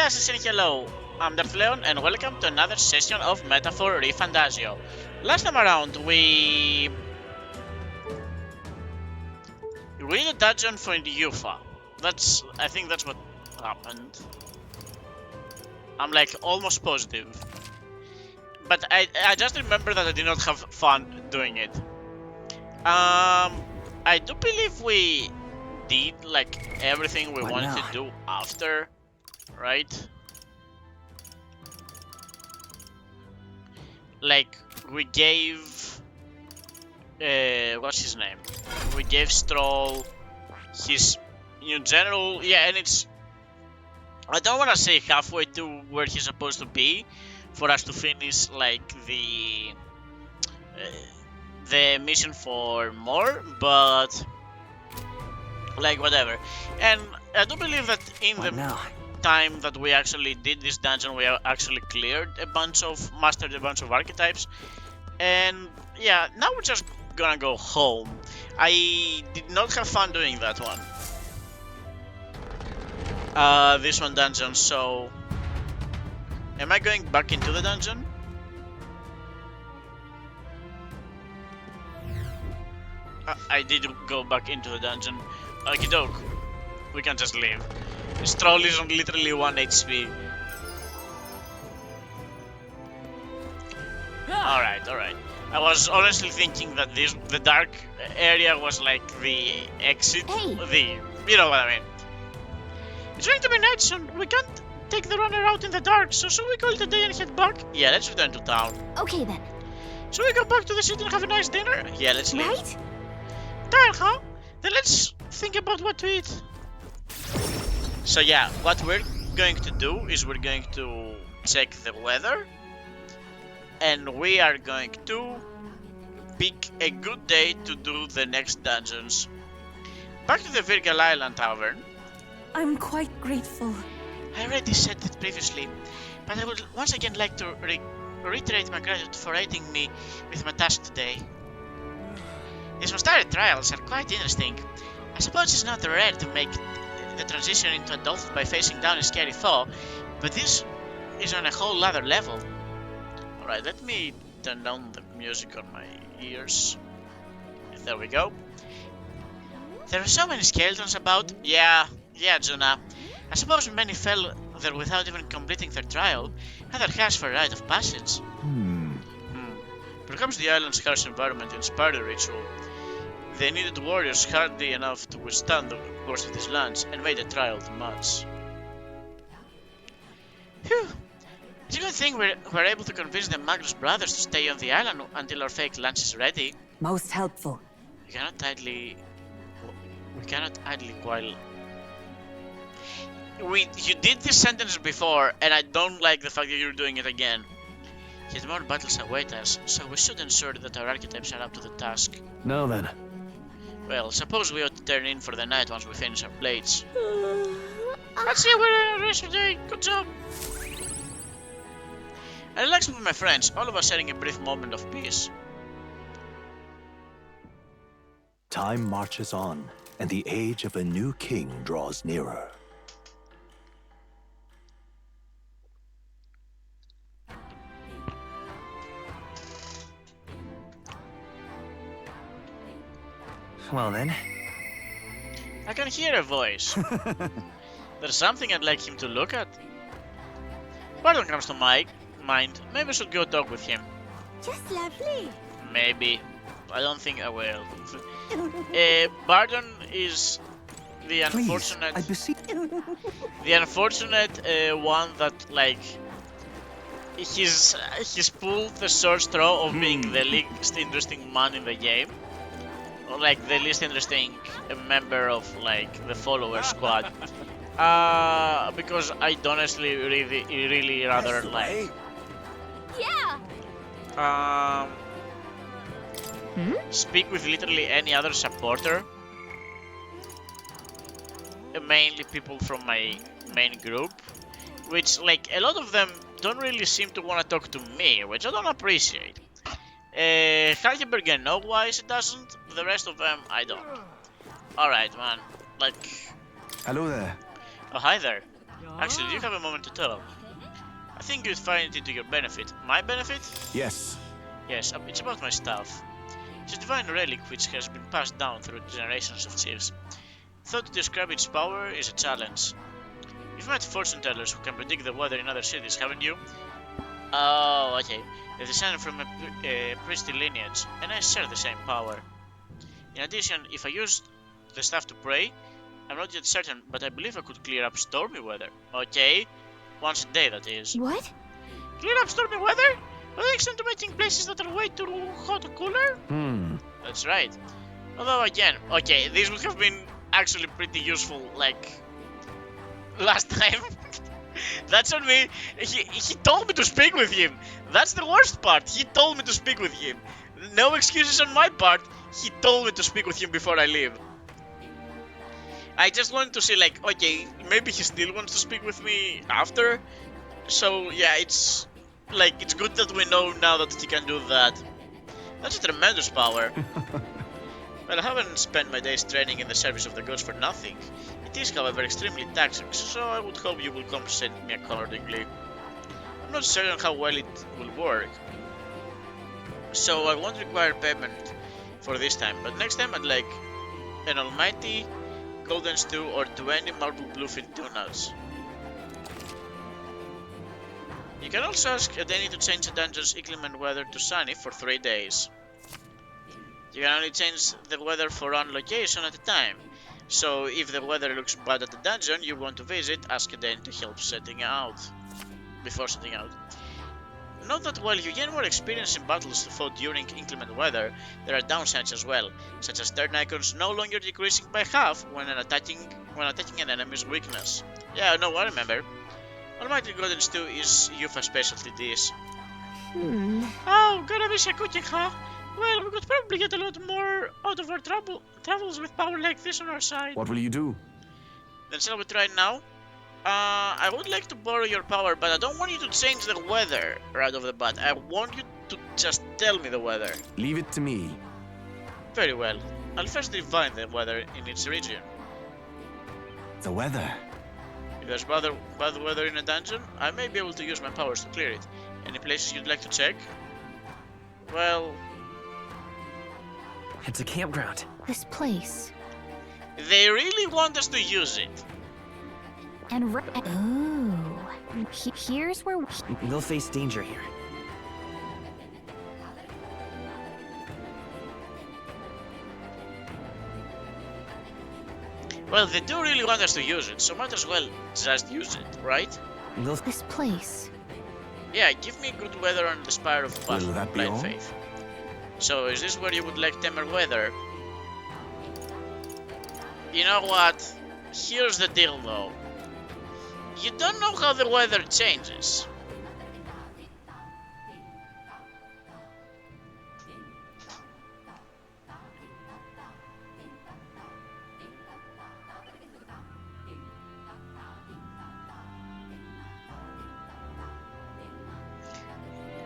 guys, and hello, I'm Darth Leon, and welcome to another session of Metaphor ReFantazio. Last time around, we did a dungeon for the UFA. I think that's what happened. I'm like almost positive. But I just remember that I did not have fun doing it. I do believe we did like everything we wanted to do after, right? Like, we gave... what's his name? We gave Stroll his new general... Yeah, and it's... I don't want to say halfway to where he's supposed to be for us to finish, like, the mission for more, but... like, whatever. And I do believe that in the time that we actually did this dungeon, we actually mastered a bunch of archetypes, and yeah, now we're just gonna go home. I did not have fun doing that one, this one dungeon, so am I going back into the dungeon? I did go back into the dungeon. Okie doke, we can just leave. Stroll is on literally 1 HP. Alright. I was honestly thinking that the dark area was like the exit. Hey. You know what I mean. It's going to be night soon. We can't take the runner out in the dark, so should we call it a day and head back? Yeah, let's return to town. Okay then. Should we go back to the city and have a nice dinner? Yeah, let's leave. Right? Tired, huh? Then let's think about what to eat. So yeah, what we're going to do is we're going to check the weather, and we are going to pick a good day to do the next dungeons. Back to the Virgal Island Tavern. I'm quite grateful. I already said that previously, but I would once again like to reiterate my gratitude for aiding me with my task today. These Mustard trials are quite interesting. I suppose it's not rare to make the transition into adulthood by facing down a scary foe, but this is on a whole other level. Alright, let me turn down the music on my ears. There we go. There are so many skeletons about. Yeah, Juna. I suppose many fell there without even completing their trial. Rather harsh for a rite of passage. Perhaps the island's harsh environment inspired the ritual. They needed warriors hardy enough to withstand the course of these lands and made the trial too much. Phew! It's a good thing we're able to convince the Magnus brothers to stay on the island until our fake lunch is ready. Most helpful. We cannot idly while... You did this sentence before, and I don't like the fact that you're doing it again. Yet more battles await us, so we should ensure that our archetypes are up to the task. Now then. Well, suppose we ought to turn in for the night once we finish our plates. Let's see, we're in a race today. Good job. I relaxed with my friends, all of us sharing a brief moment of peace. Time marches on, and the age of a new king draws nearer. Well then. I can hear a voice. There's something I'd like him to look at. Barton comes to my mind. Maybe I should go talk with him. Just lovely. Maybe. I don't think I will. Barton is the unfortunate... the unfortunate one that, like... He's pulled the short straw of being the least interesting man in the game. Or like the least interesting member of like the follower squad. Because I honestly really rather like... Yeah! Speak with literally any other supporter. Mainly people from my main group. Which, like, a lot of them don't really seem to want to talk to me, which I don't appreciate. Halkenberg I know why she doesn't, the rest of them I don't. Alright, man. Like... Hello there. Oh, hi there. Actually, do you have a moment to tell? I think you'd find it to your benefit. My benefit? Yes. Yes, it's about my stuff. It's a divine relic which has been passed down through generations of chiefs. Thought to describe its power is a challenge. You've met fortune tellers who can predict the weather in other cities, haven't you? Oh, okay. They're descended from a priestly lineage, and I share the same power. In addition, if I used the staff to pray, I'm not yet certain, but I believe I could clear up stormy weather. Okay? Once a day, that is. What? Clear up stormy weather? Will they extend to making places that are way too hot or cooler? That's right. Although again, okay, this would have been actually pretty useful, like, last time. That's on me. He told me to speak with him. That's the worst part. He told me to speak with him. No excuses on my part. He told me to speak with him before I leave. I just wanted to say, like, okay, maybe he still wants to speak with me after. So yeah, it's like, it's good that we know now that he can do that. That's a tremendous power. Well, I haven't spent my days training in the service of the gods for nothing. It is, however, extremely taxing, so I would hope you will compensate me accordingly. I'm not certain how well it will work, so I won't require payment for this time, but next time I'd like an almighty golden stew or 20 marble bluefin tunas. You can also ask Adeni to change a dungeon's inclement weather to sunny for 3 days. You can only change the weather for one location at a time, so if the weather looks bad at the dungeon you want to visit, ask Adeni to help before setting out. Note that while you gain more experience in battles fought during inclement weather, there are downsides as well, such as turn icons no longer decreasing by half when attacking an enemy's weakness. Yeah, no, I remember. Almighty Golden Stew is Yufa's specialty dish. Oh, gonna miss a cooking, huh? Well, we could probably get a lot more out of our travels with power like this on our side. What will you do? Then shall we try now? I would like to borrow your power, but I don't want you to change the weather right off the bat. I want you to just tell me the weather. Leave it to me. Very well. I'll first divine the weather in its region. The weather? If there's bad weather in a dungeon, I may be able to use my powers to clear it. Any places you'd like to check? Well, It's a campground. This place. they really want us to use it. And here's where They'll face danger here. Well, they do really want us to use it, so might as well just use it, right? this place. Yeah, give me good weather on the Spire of Will that be Blind all? Faith. So, is this where you would like tamer weather? You know what? Here's the deal though. You don't know how the weather changes.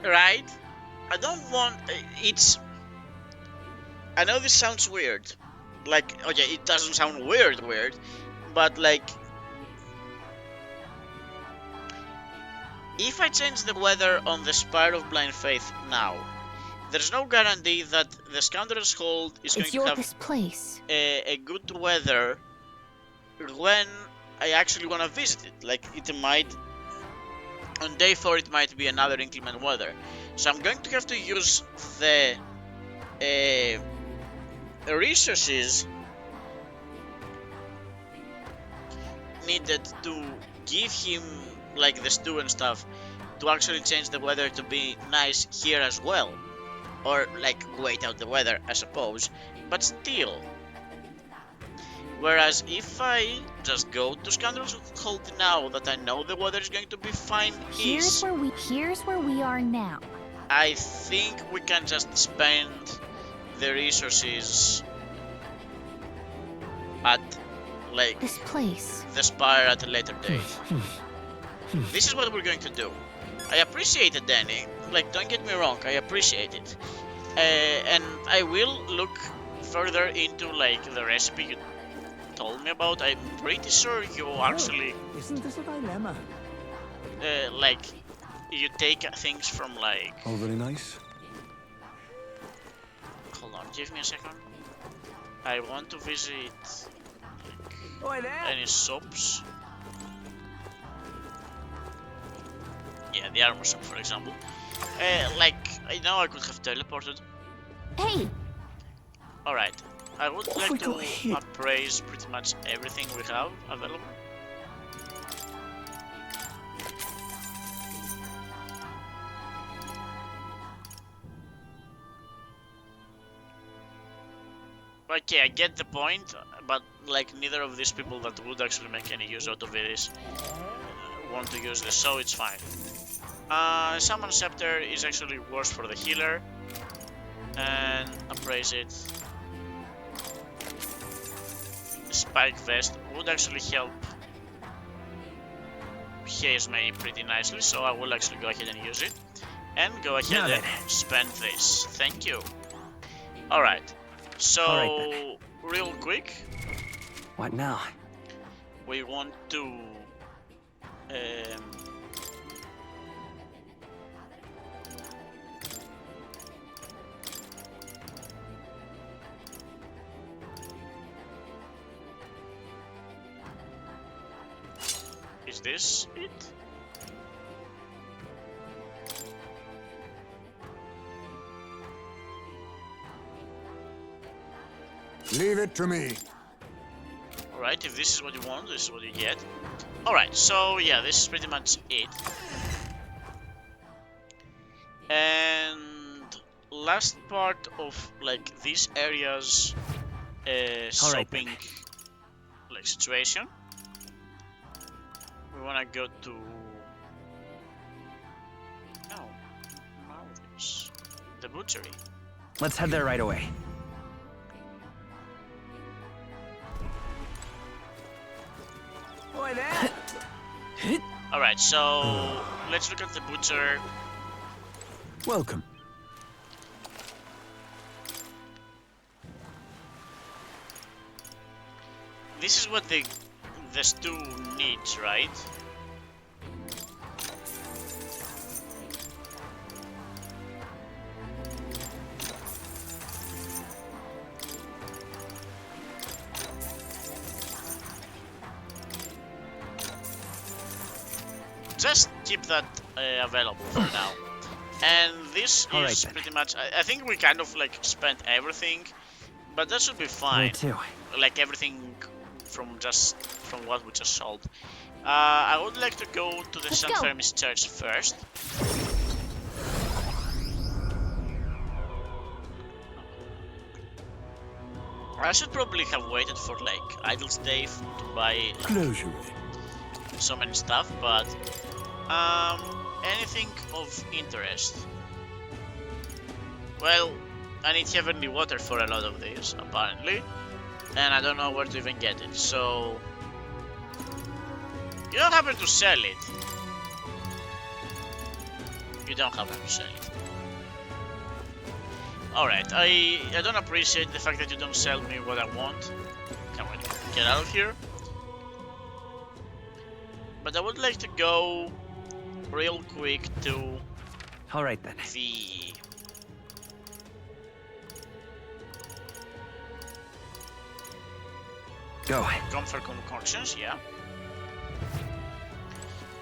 Right? I don't want... It's... I know this sounds weird. Like, okay, it doesn't sound weird, but like... If I change the weather on the Spire of Blind Faith now, there's no guarantee that the Scoundrel's Hold is going to have this place. a good weather when I actually want to visit it. Like, it might... On day 4 it might be another inclement weather. So I'm going to have to use the resources needed to give him like the stew and stuff to actually change the weather to be nice here as well. Or like wait out the weather, I suppose. But still. Whereas if I just go to Scoundrel's Hold now that I know the weather is going to be fine, Here's where we are now. I think we can just spend the resources at like This place. the Spire at a later date. This is what we're going to do. I appreciate it, Danny. Like, don't get me wrong, I appreciate it. And I will look further into like the recipe told me about. I'm pretty sure you actually Isn't this a dilemma? like you take things from like. Oh, very nice. Hold on, give me a second. I want to visit Oi there! any shops. Yeah, the armor shop, for example. Like I know I could have teleported. Hey, Alright, I would What like we to got here? appraise pretty much everything we have available. Okay, I get the point, but like neither of these people that would actually make any use out of this want to use this, so it's fine. Summon Scepter is actually worse for the healer, and appraise it. Spike Vest would actually help haze me pretty nicely, so I will actually go ahead and use it. And go ahead and spend this. Thank you. Alright, so real quick, What now? we want to is this it? Leave it to me. Alright, if this is what you want, this is what you get. Alright, so yeah, this is pretty much it. And last part of like these areas shopping like situation. We wanna go to this. The butchery. Let's head there right away. Oi there! Alright, so let's look at the butcher. Welcome. This is what the stew needs, right? Just keep that available for now. And this is pretty much, I think we kind of like spent everything, but that should be fine. Me too. Like everything from what we just sold. I would like to go to the St. Fermis Church first. I should probably have waited for like Idle's Day to buy like, so many stuff, but anything of interest. Well, I need heavenly water for a lot of these, apparently, and I don't know where to even get it, so you don't happen to sell it. You don't happen to sell it. Alright, I don't appreciate the fact that you don't sell me what I want. Can we get out of here? But I would like to go real quick to Alright then. the Go. Comfort Concoctions, yeah.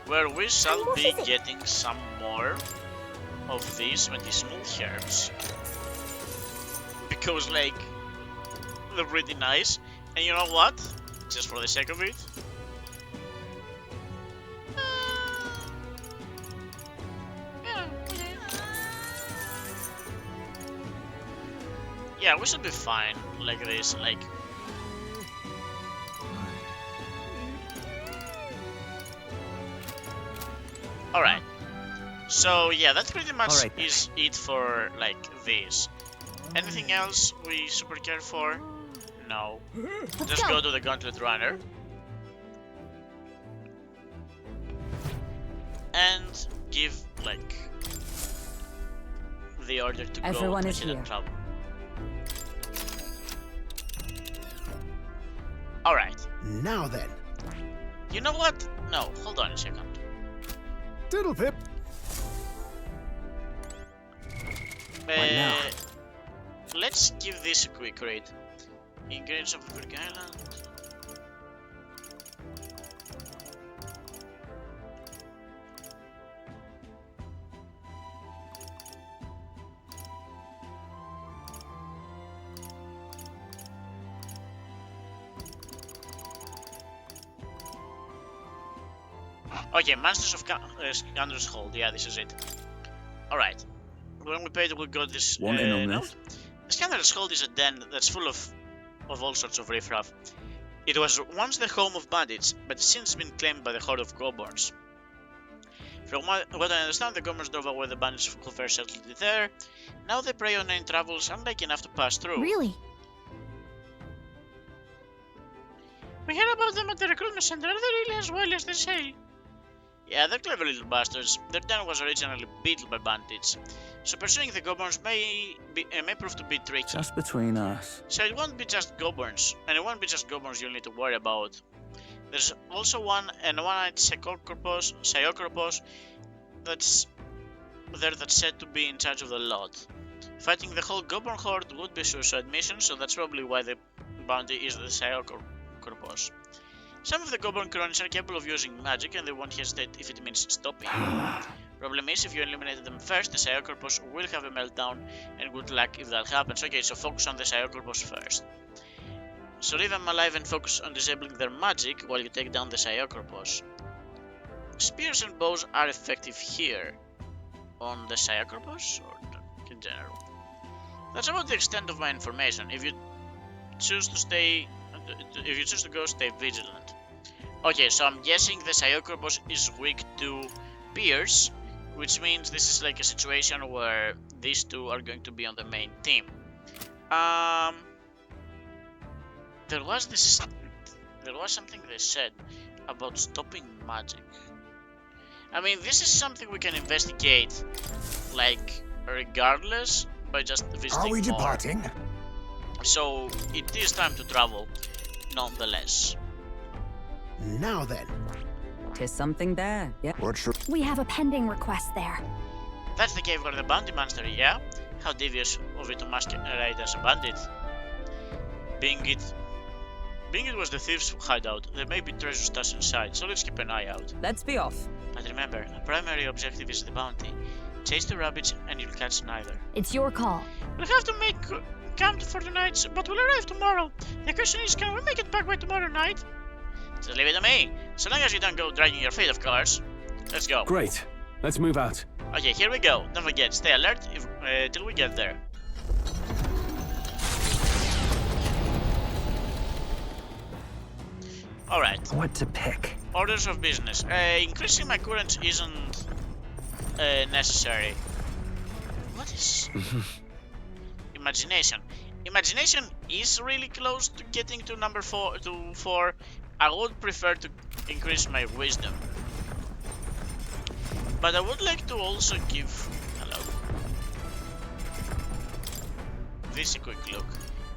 Where we shall be getting some more of these medicinal herbs. Because, like, they're pretty nice. And you know what? Just for the sake of it. Yeah, we should be fine like this, like. Alright. So yeah, that pretty much is it for like this. Anything else we super care for? No. Just go to the Gauntlet Runner. And give like the order to Everyone go is to hidden here. trouble. Alright. Now then. You know what? No, hold on a second. Diddlepip. What now? Let's give this a quick read. Ingredients of Greek Island. Okay, Masters of Scoundrel's Hold. Yeah, this is it. Alright. When we paid, we got this Want in on note. this? The Scoundrel's Hold is a den that's full of all sorts of riffraff. It was once the home of bandits, but since been claimed by the horde of goblins. From what I understand, the goblins drove away the bandits who first settled there. Now they prey on any travels unlike enough to pass through. Really? We heard about them at the recruitment center. Are they really as well as they say? Yeah, they're clever little bastards. Their den was originally built by bandits, so pursuing the goblins may prove to be tricky. Just between us. So it won't be just goblins, and it won't be just goblins you'll need to worry about. There's also one-eyed Psychopos that's said to be in charge of the lot. Fighting the whole goblin horde would be a suicide mission, so that's probably why the bounty is the Psychopos. Some of the goblin cronies are capable of using magic, and they won't hesitate if it means stopping. Problem is, if you eliminate them first, the Psychopos will have a meltdown, and good luck if that happens. Okay, so focus on the Psychopos first. So leave them alive and focus on disabling their magic while you take down the Psychopos. Spears and bows are effective here. On the Psychopos, or in general? That's about the extent of my information. If you choose to go, stay vigilant. Okay, so I'm guessing the Psychopos is weak to Pierce, which means this is like a situation where these two are going to be on the main team. There was something they said about stopping magic. I mean, this is something we can investigate, like, regardless, by just visiting Are we more. departing? So, it is time to travel, nonetheless. Now then. Tis something there, yeah. What should... We have a pending request there. That's the cave where the bounty monster, yeah? How devious of it to masquerade as a bandit. Being it was the thieves' hideout, there may be treasure stashed inside, so let's keep an eye out. Let's be off. But remember, the primary objective is the bounty. Chase the rabbits and you'll catch neither. It's your call. We'll have to make camp for the night, but we'll arrive tomorrow. The question is, can we make it back by tomorrow night? So leave it to me. So long as you don't go dragging your feet, of course. Let's go. Great. Let's move out. Okay, here we go. Don't forget, stay alert till we get there. Alright. What to pick? Orders of business. Increasing my currents isn't necessary. What is... Imagination. Imagination is really close to getting to number 4. I would prefer to increase my wisdom. But I would like to also give... Hello. This a quick look.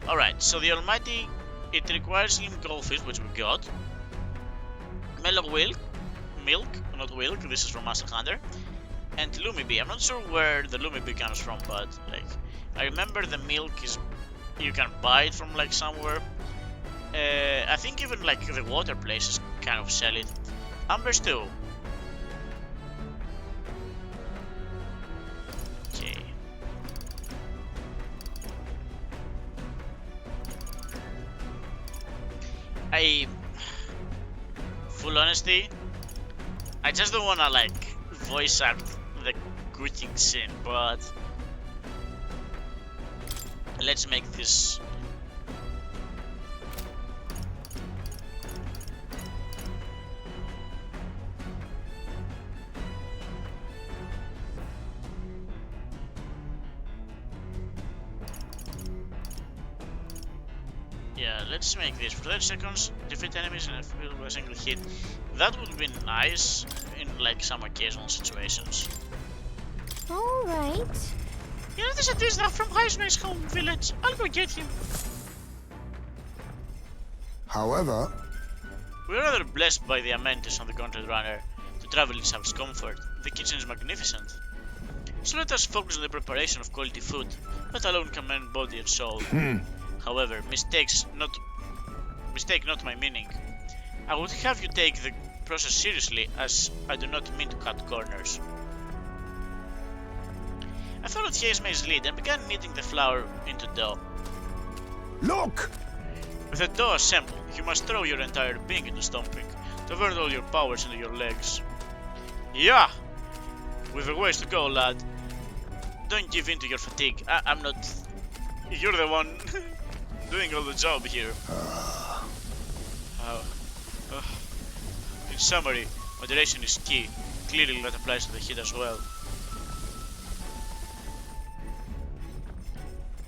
Alright, so the Almighty... It requires him goldfish, which we got. Mellow milk, not wilk, this is from Master Hunter. And Lumibee. I'm not sure where the Lumibee comes from, but like I remember the milk is you can buy it from like somewhere. I think even like the water places kind of sell it. Amber's too. Okay. Full honesty, I just don't wanna like voice act the cooking scene, but let's make this. Yeah, let's make this. For 30 seconds, defeat enemies in a field with a single hit. That would be nice in like some occasional situations. Alright. You know, there's a Disney from Heisman's home village. I'll go get him. However, We are rather blessed by the amenities on the Gauntlet Runner to travel in such comfort. The kitchen is magnificent. So let us focus on the preparation of quality food. That alone can mend body and soul. However, mistake not my meaning. I would have you take the process seriously, as I do not mean to cut corners. I followed Hazemay's lead and began kneading the flour into dough. look! With the dough assembled, you must throw your entire being into stomping, divert all your powers into your legs. Yeah! With a ways to go, lad. Don't give in to your fatigue. I'm not... You're the one doing all the job here. In summary, moderation is key. Clearly that applies to the heat as well.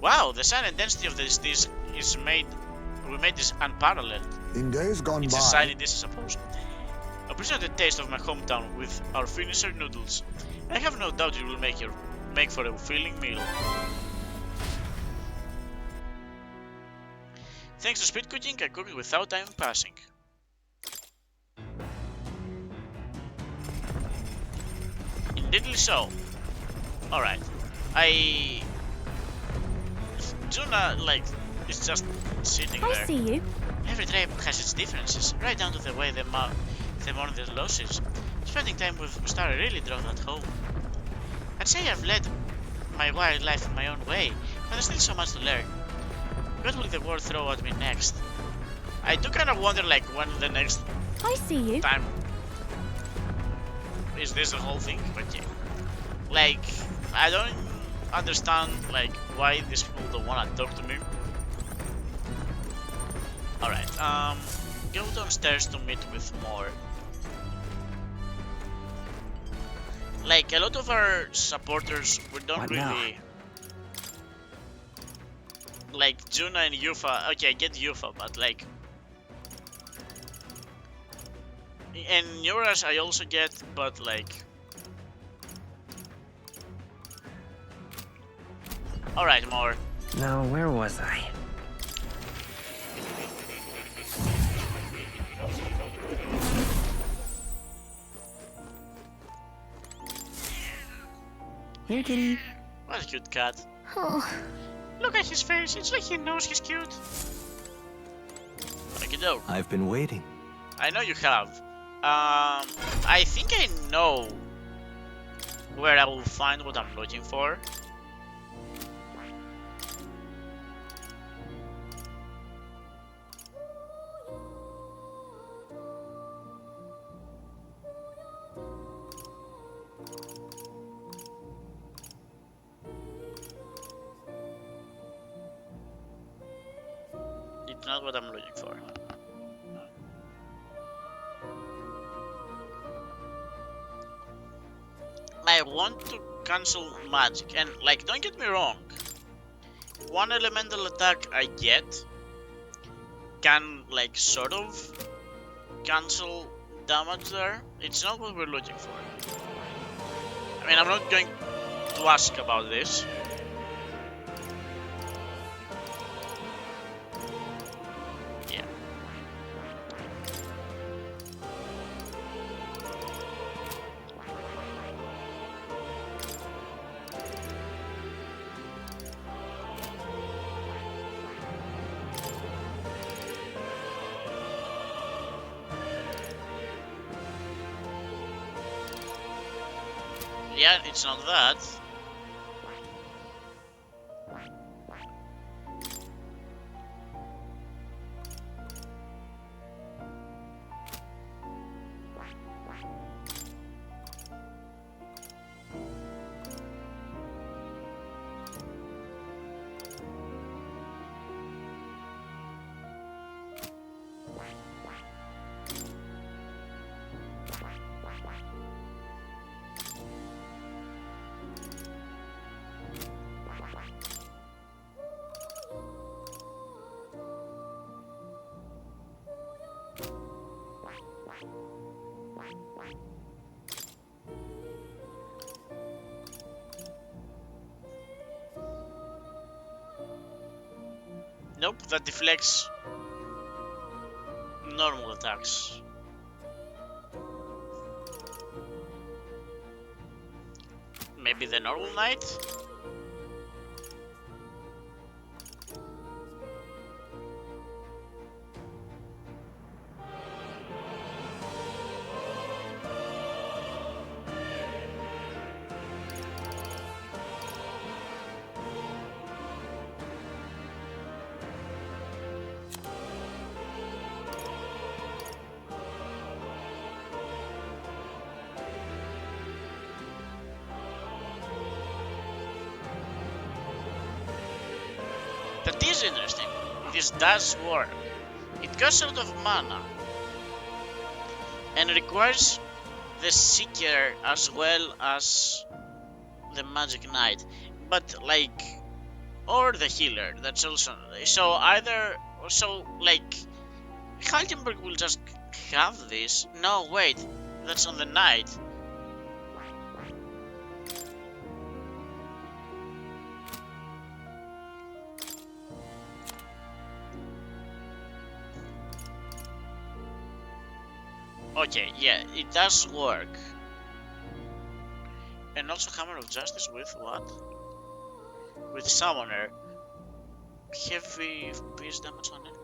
Wow, the sun and density of this dish is made unparalleled. In days gone It's by, a shiny dish, I suppose. Appreciate the taste of my hometown with our finisher noodles. I have no doubt it will make for a filling meal. Thanks to speed cooking, I cook it without time passing. Indeedly so. Alright. Juna, like, is just sitting I there. see you. Every tribe has its differences, right down to the way they mourn their losses. Spending time with Star really drove that home. I'd say I've led my wild life in my own way, but there's still so much to learn. What will the world throw at me next? I do kind of wonder, like, when the next I see you. time... Is this the whole thing? But yeah. Like, I don't understand, like, why these people don't want to talk to me. Alright, go downstairs to meet with more. Like, a lot of our supporters, we don't What now? really... Like, Juna and Yufa, okay, I get Yufa, but like... And Neuras I also get, but like... Alright, more. Now, where was I? Here, kitty. What a cute cat. Oh, Look at his face, it's like he knows he's cute. Okey-doke. I've been waiting. I know you have. I think I know where I will find what I'm looking for. It's not what I'm looking for. I want to cancel magic, and like, don't get me wrong, one elemental attack I get can like sort of cancel damage there. It's not what we're looking for. I mean, I'm not going to ask about this. Yeah. Yeah, it's not that. Nope, that deflects. normal attacks. Maybe the normal knight? That is interesting. This does work. It costs a lot of mana and requires the Seeker as well as the Magic Knight, but like, or the Healer. That's also so. Either so like, Haltenberg will just have this. No, wait, that's on the Knight. Okay, yeah, it does work. And also Hammer of Justice with what? With Summoner. Heavy FPS damage on it.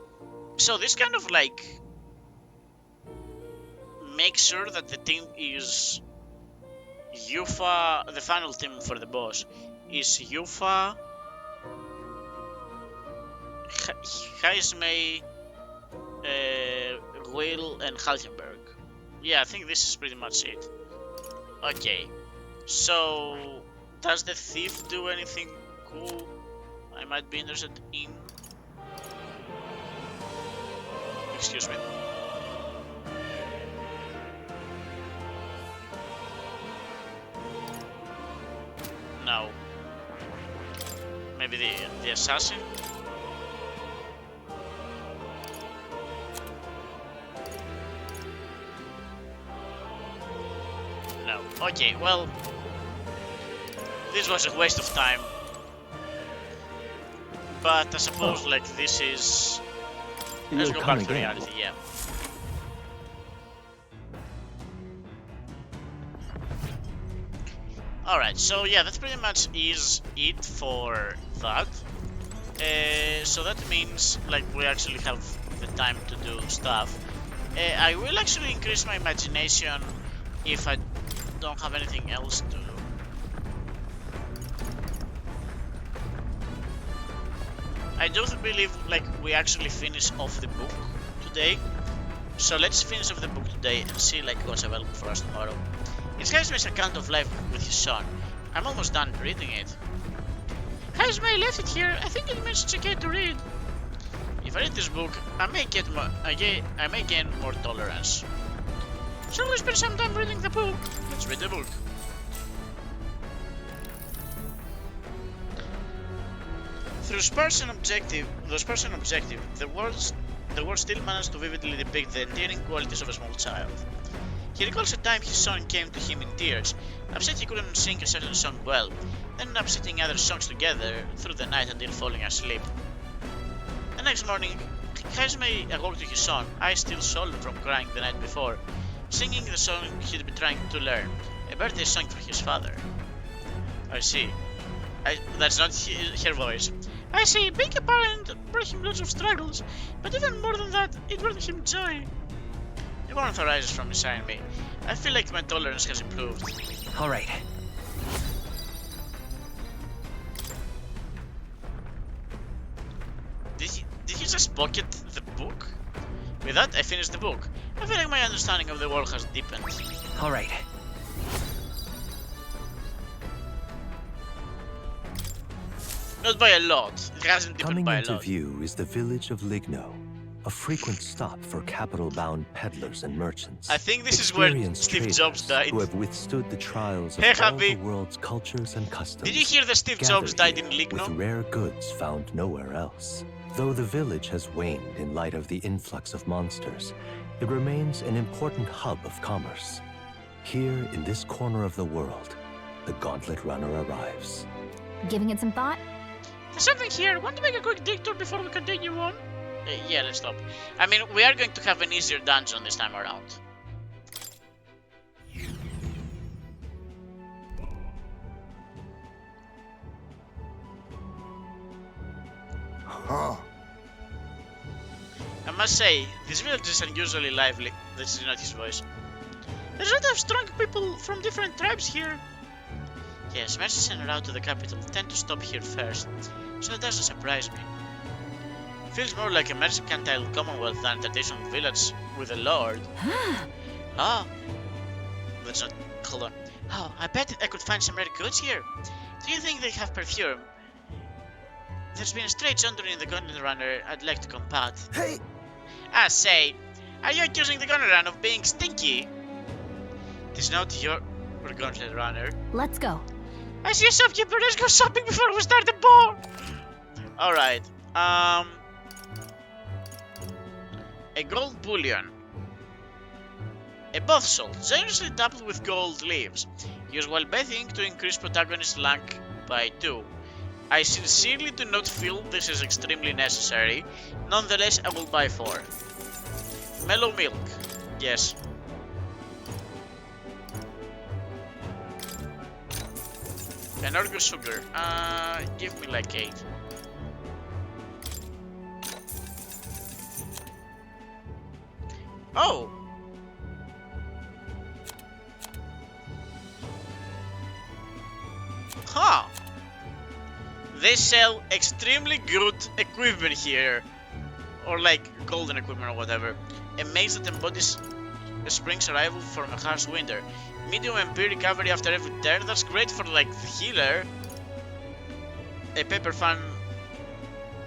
So this kind of like makes sure that the team is Yufa, the final team for the boss is Yufa, Heismei, Will and Haltenberg. Yeah, I think this is pretty much it. Okay, so does the thief do anything cool I might be interested in? Excuse me. No. Maybe the assassin? No. Okay, well, this was a waste of time. But I suppose like this is... Let's go back to reality, yeah. Alright, so yeah, that pretty much is it for that. So that means like we actually have the time to do stuff. I will actually increase my imagination if I don't have anything else to do. I do believe like we actually finish off the book today. So let's finish off the book today and see like what's available for us tomorrow. It's Heismei's account of life with his son. I'm almost done reading it. Heismei left it here. I think it means it's okay to read. If I read this book, I may gain more tolerance. Shall we spend some time reading the book? Let's read the book. Through sparse and objective, the world still managed to vividly depict the endearing qualities of a small child. He recalls a time his son came to him in tears, upset he couldn't sing a certain song well, then ended up singing other songs together through the night until falling asleep. The next morning, Heismei awoke to his son, eyes still swollen from crying the night before, singing the song he'd been trying to learn, a birthday song for his father. I see. That's not her voice. I see, being a parent brought him lots of struggles, but even more than that, it brought him joy. The warmth arises from inside me. I feel like my tolerance has improved. All right. Did he just pocket the book? With that, I finished the book. I feel like my understanding of the world has deepened. All right. Not by a lot. It hasn't deepened Coming by a into lot. view is the village of Ligno, a frequent stop for capital-bound peddlers and merchants. I think this is where Experienced Steve Jobs traders died. who have withstood the trials of Hey, all Happy. the world's cultures and customs. Did you hear that Steve Jobs gather died in here with Ligno? rare goods found nowhere else. Though the village has waned in light of the influx of monsters, it remains an important hub of commerce. Here, in this corner of the world, the Gauntlet Runner arrives. Giving it some thought? There's something here. Want to make a quick detour before we continue on? Yeah, let's stop. I mean, we are going to have an easier dungeon this time around. Huh. I must say, this village is unusually lively. This is not his voice. There's a lot of strong people from different tribes here. Yes, merchants en route to the capital tend to stop here first, so it doesn't surprise me. Feels more like a mercantile commonwealth than a traditional village with a lord. Oh, that's not. Hold on. Oh, I bet I could find some rare goods here. Do you think they have perfume? There's been a strange odor in the Golden Runner I'd like to combat. Hey! I say, are you accusing the Golden Runner of being stinky? It is not your Golden Runner. Let's go. I see a shopkeeper. Let's go shopping before we start the bar. Alright. A gold bullion. A bath salt, generously doubled with gold leaves. Used while bathing to increase protagonist's rank by 2. I sincerely do not feel this is extremely necessary. Nonetheless, I will buy 4. Mellow milk. Yes. An Orgo sugar. Give me like 8. Oh! Huh! They sell extremely good equipment here. Or like golden equipment or whatever. A maze that embodies a spring's arrival from a harsh winter. Medium MP recovery after every turn. That's great for like the healer. A paper fan.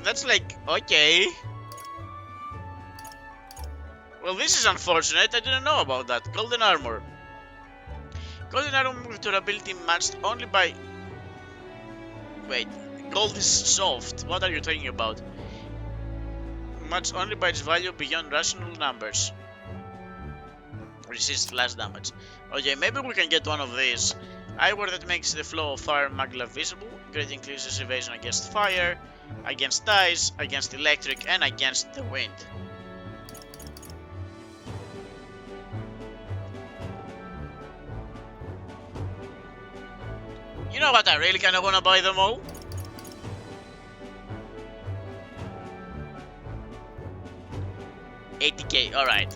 That's like okay. Well, this is unfortunate. I didn't know about that. Golden armor. Golden armor with durability matched only by. Wait. Gold is soft. What are you talking about? Matched only by its value beyond rational numbers. Resist less damage. Okay, maybe we can get one of these. Eyewear that makes the flow of fire magla visible. Great increases evasion against fire, against ice, against electric, and against the wind. You know what? I really kind of want to buy them all. $80k. All right.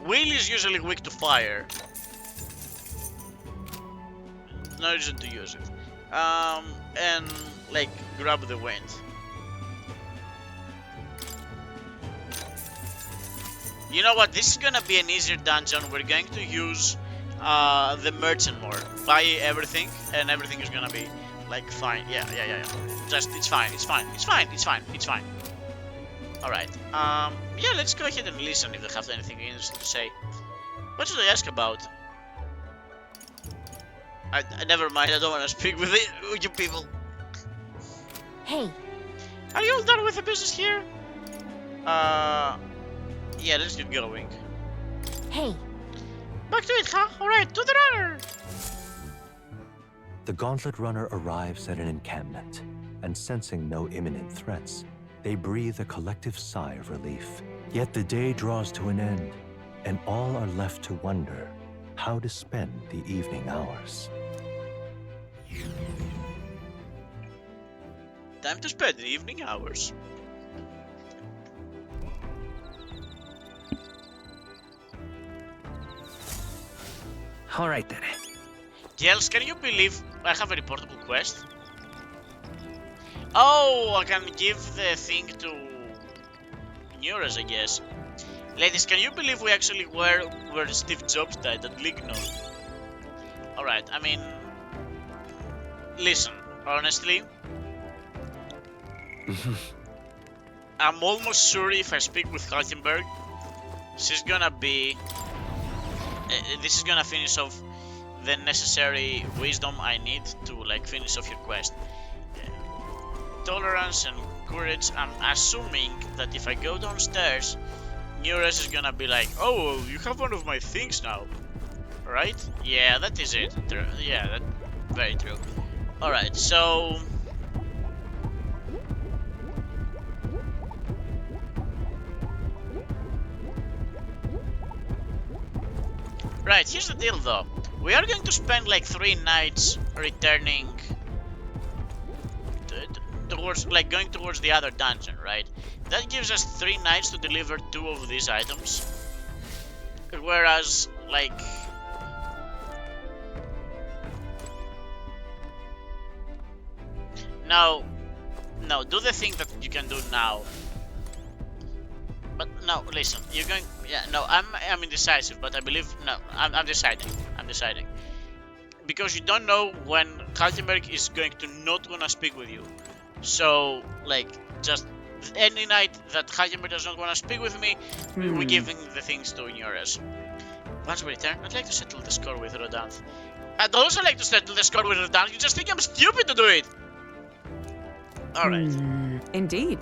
Wheel is usually weak to fire. No reason to use it. And like grab the wind. You know what? This is gonna be an easier dungeon. We're going to use the merchant more. Buy everything, and everything is gonna be like fine. Yeah. Just it's fine. Alright. Yeah, let's go ahead and listen if they have anything interesting to say. What should I ask about? I never mind, I don't want to speak with you people. Hey. Are you all done with the business here? Yeah, let's get going. Hey. Back to it, huh? Alright, to the runner! The Gauntlet Runner arrives at an encampment, and sensing no imminent threats, they breathe a collective sigh of relief. Yet the day draws to an end, and all are left to wonder how to spend the evening hours. Time to spend the evening hours. Alright then. Gels, can you believe I have a reportable quest? Oh, I can give the thing to Neuras, I guess. Ladies, can you believe we actually were where Steve Jobs died at Ligno? Alright, I mean... Listen, honestly... I'm almost sure if I speak with Hulkenberg, she's gonna be... this is gonna finish off the necessary wisdom I need to like finish off your quest. Tolerance and courage. I'm assuming that if I go downstairs, Neuras is gonna be like, oh, you have one of my things now. Right? Yeah, that is it. Yeah, that very true. Alright, so Right, here's the deal though. We are going to spend like 3 nights returning towards, like, going towards the other dungeon, right? That gives us 3 nights to deliver 2 of these items. Whereas, like... No, do the thing that you can do now. But no, listen, you're going... Yeah, no, I'm indecisive, but I believe... No, I'm deciding. Because you don't know when Kaltenberg is going to not wanna speak with you. So, like, just any night that Kaltenberg does not wanna speak with me, we're giving the things to Ignorus. Once we return, I'd like to settle the score with Rodanth. I'd also like to settle the score with Rodanth. You just think I'm stupid to do it! Alright. Indeed.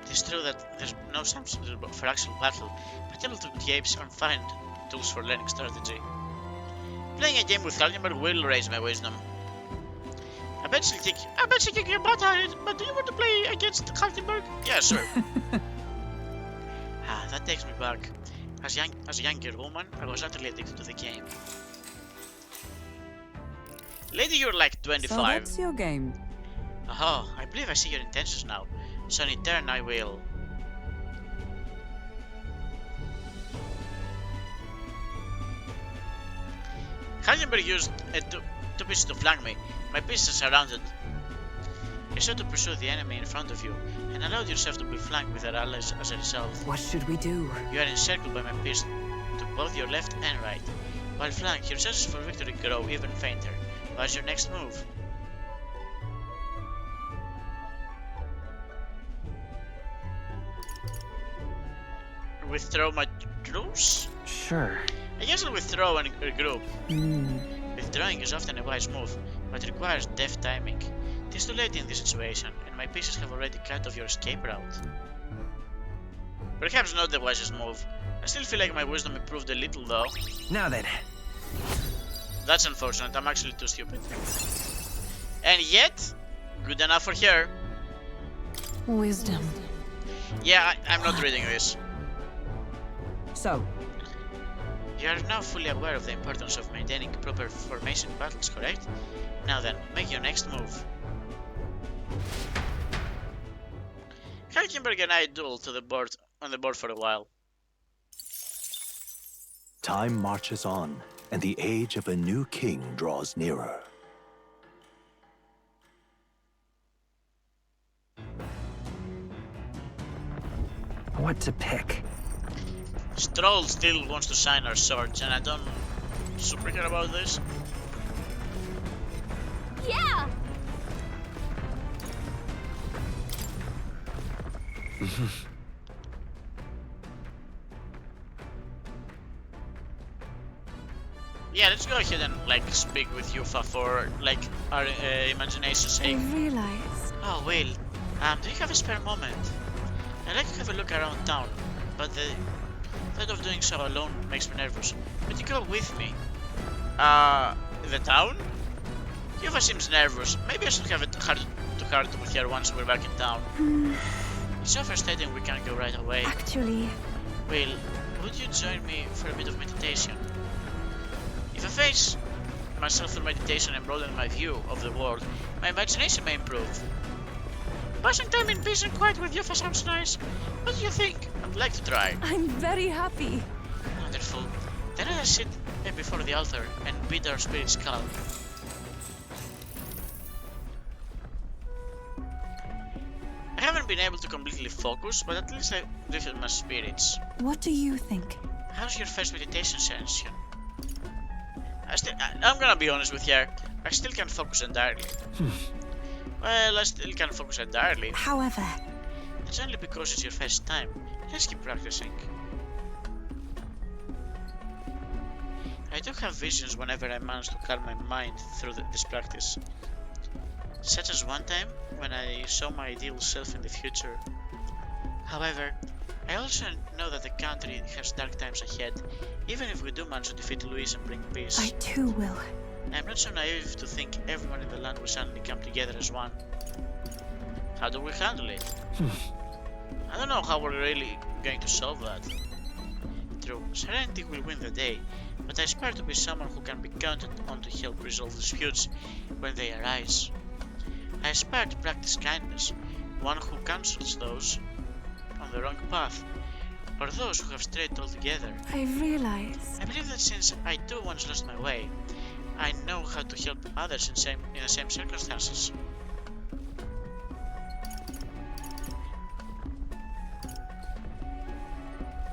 It is true that there's no substitute for actual battle, but able to the apes and find tools for learning strategy. Playing a game with Kaltenberg will raise my wisdom. I bet she'll kick your butt at it, but do you want to play against Kaltenberg? Yeah, sure. That takes me back. As a younger woman, I was utterly addicted to the game. Lady, you're like 25. So that's your game. Oh, I believe I see your intentions now. So in turn, I will... Kaltenberg used two pieces to flank me. My pieces are surrounded. You sought to pursue the enemy in front of you, and allowed yourself to be flanked with their allies as a result. What should we do? You are encircled by my pieces to both your left and right. While flanked, your chances for victory grow even fainter. What's your next move? Withdraw my troops? Sure. I guess I'll withdraw and regroup. Withdrawing is often a wise move, but requires deft timing. It is too late in this situation, and my pieces have already cut off your escape route. Perhaps not the wisest move. I still feel like my wisdom improved a little though. Now then. That's unfortunate, I'm actually too stupid. And yet, good enough for her. Wisdom. Yeah, I'm not reading this. So, You are now fully aware of the importance of maintaining proper formation in battles, correct? Now then, make your next move. Kaltenberg and I duel on the board for a while. Time marches on, and the age of a new king draws nearer. What to pick? Stroll still wants to sign our swords, and I don't super care about this. Yeah! Yeah, let's go ahead and like speak with Yufa for like our imagination's sake. I realized. Oh, Will, do you have a spare moment? I'd like to have a look around town, but the thought of doing so alone makes me nervous. Would you go with me? The town? Yufa seems nervous. Maybe I should have it heart with her once we're back in town. It's so frustrating we can't go right away. Actually, Will, would you join me for a bit of meditation? If I face myself through meditation and broaden my view of the world, my imagination may improve. Passing time in peace and quiet with Yufa sounds nice. What do you think? I'd like to try. I'm very happy. Wonderful. Then I sit before the altar and bid our spirits calm. I haven't been able to completely focus, but at least I lifted my spirits. What do you think? How's your first meditation session? I'm gonna be honest with you. I still can't focus entirely. Well, I still can't focus entirely. However, It's only because it's your first time. Let's keep practicing. I do have visions whenever I manage to calm my mind through this practice. Such as one time when I saw my ideal self in the future. However, I also know that the country has dark times ahead, even if we do manage to defeat Louise and bring peace. I too will. I'm not so naive to think everyone in the land will suddenly come together as one. How do we handle it? I don't know how we're really going to solve that. True, serenity will win the day, but I aspire to be someone who can be counted on to help resolve disputes when they arise. I aspire to practice kindness, one who counsels those on the wrong path, or those who have strayed altogether. I realized. I believe that since I too once lost my way, I know how to help others in the same circumstances.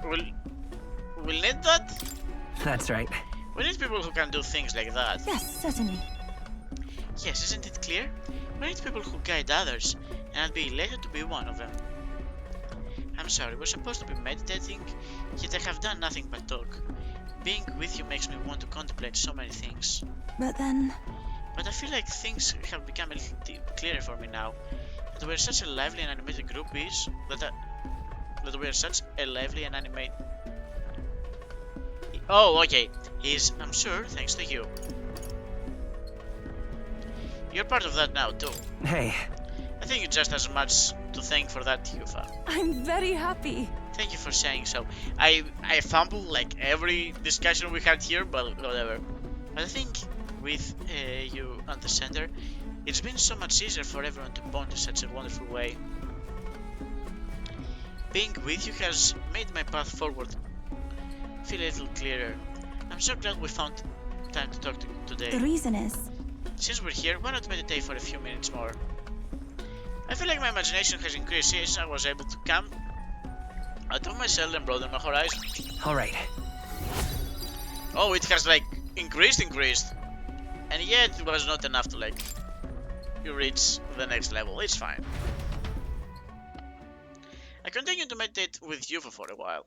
We'll need that? That's right. We need people who can do things like that. Yes, certainly. Yes, isn't it clear? We need people who guide others, and I'd be elated to be one of them. I'm sorry, we're supposed to be meditating, yet I have done nothing but talk. Being with you makes me want to contemplate so many things. But then, But I feel like things have become a little clearer for me now. That we're such a lively and animated group is that we're such a lively and animated. Oh, okay. I'm sure, thanks to you. You're part of that now too. Hey, I think you just as much to thank for that, Yufa. I'm very happy. Thank you for saying so. I fumble like every discussion we had here, but whatever. But I think with you at the center, it's been so much easier for everyone to bond in such a wonderful way. Being with you has made my path forward feel a little clearer. I'm so glad we found time to talk today. The reason is, Since we're here, why not meditate for a few minutes more? I feel like my imagination has increased since I was able to come out of my cell and broaden my horizon. alright. Oh, it has like increased, and yet it was not enough to like you reach the next level. It's fine. I continued to meditate with Yufa for a while.